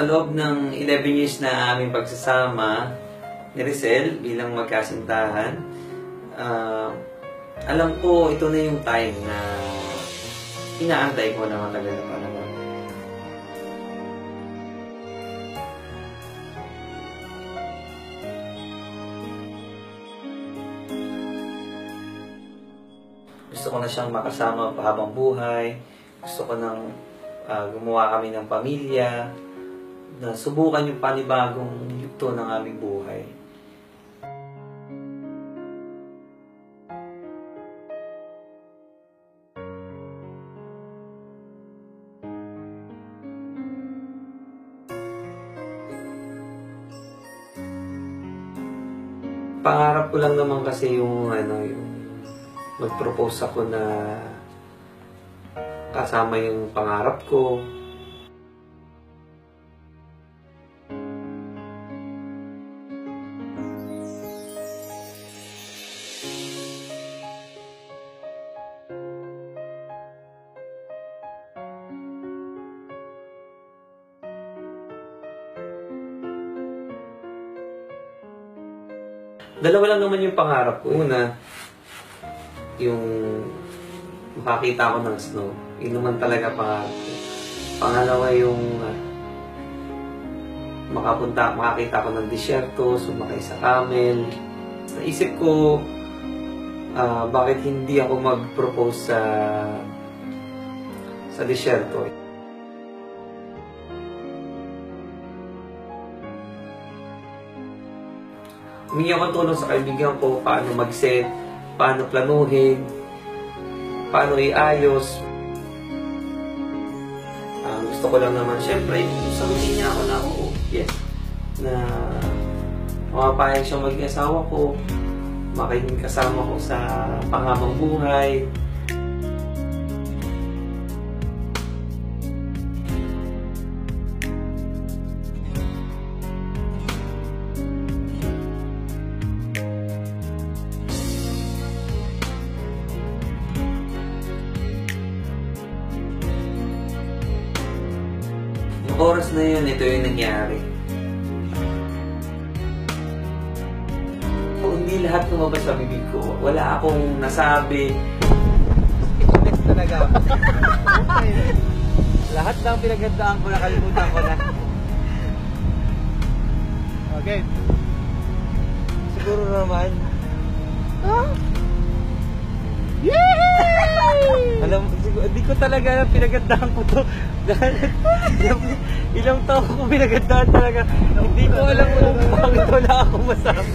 Sa loob ng 11 years na aming pagsasama ni Rizel bilang magkasintahan, alam ko ito na yung time na inaantay ko na matagal na panahon. Gusto ko na siyang makasama pa habang buhay. Gusto ko nang gumawa kami ng pamilya, na subukan yung panibagong yugto ng aming buhay. Pangarap ko lang naman kasi yung mag-propose ako na kasama yung pangarap ko. Dalawa lang naman yung pangarap ko. Una, yung makakita ako ng snow. Yun naman talaga pangarap ko. Pangalawa yung makakita ko ng disyerto, sumakay sa camel. Naisip ko, bakit hindi ako mag-propose sa disyerto. Humingi ako ng tulong sa kaibigan ko, paano mag-set, paano planuhin, paano iayos. Gusto ko lang naman, syempre, sagutin niya ako na oo, yes, na mapapayag siya maging asawa ko, makinig kasama ko sa panghabang buhay. Oras na yun, ito yung nangyari. Hindi lahat lumabas sa bibig ko. Wala akong nasabi. Next talaga. Okay. Lahat ng pinagandaan ko, nakalimutan ko na. Okay. Siguro naman. Huh? Yay! Alam mo, hindi ko talaga pinagandaan ko to. Ilang taon ko pinagandaan talaga. Hindi ko alam kung bakit wala akong masabi.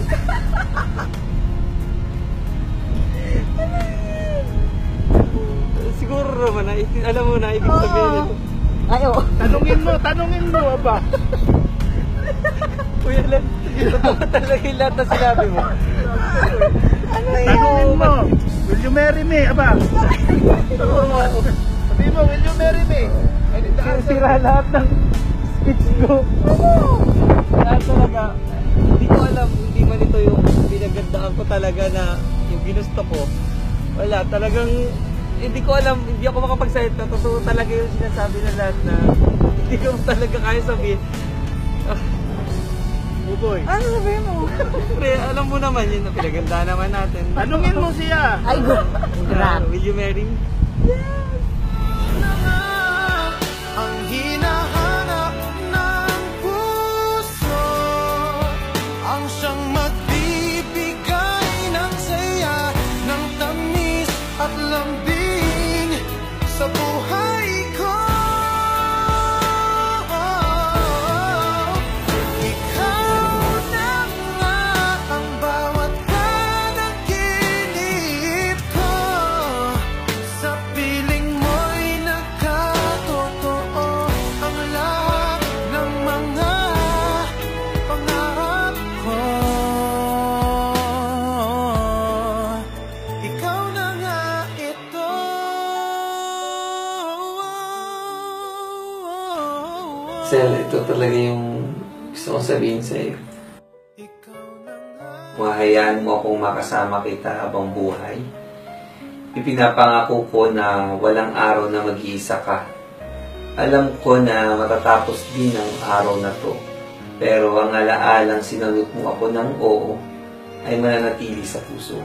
Siguro naman, alam mo na, ibig sabihin nito. Ayo. Tanungin mo, aba. Kuya Len, totoo talaga yung lahat na sinabi mo. Tanungin mo, will you marry me, aba? Sabi mo, will you marry me? Sira lahat ng speech ko. Lahat talaga, hindi ko alam, hindi man ito yung pinagandaan ko talaga na yung ginusto ko. Wala, talagang hindi ko alam, hindi ako makapagsalita. Totoo talaga yung sinasabi na lahat na hindi ko talaga kaya sabihin. Boy. Ano sabihin mo? Pre, alam mo naman yun na pinagandaan naman natin. Tanungin mo siya. Ay, will you marry me? Yes! Ang hinahanap ng puso, ang siyang magbibigay ng saya, ng tamis at lambing sa buhay ko. Ikaw na nga ang bawat panaginip ko, sa piling mo'y nagkatotoo ang lahat ng mga pangarap ko. Ikaw na nga ito. Sel, ito talaga yung gusto kong sabihin sa'yo. Mahayaan mo akong makasama kita habang buhay. Ipinapangako ko na walang araw na mag-iisa ka. Alam ko na matatapos din ang araw na to. Pero ang alaalang sinagot mo ako ng oo ay mananatili sa puso.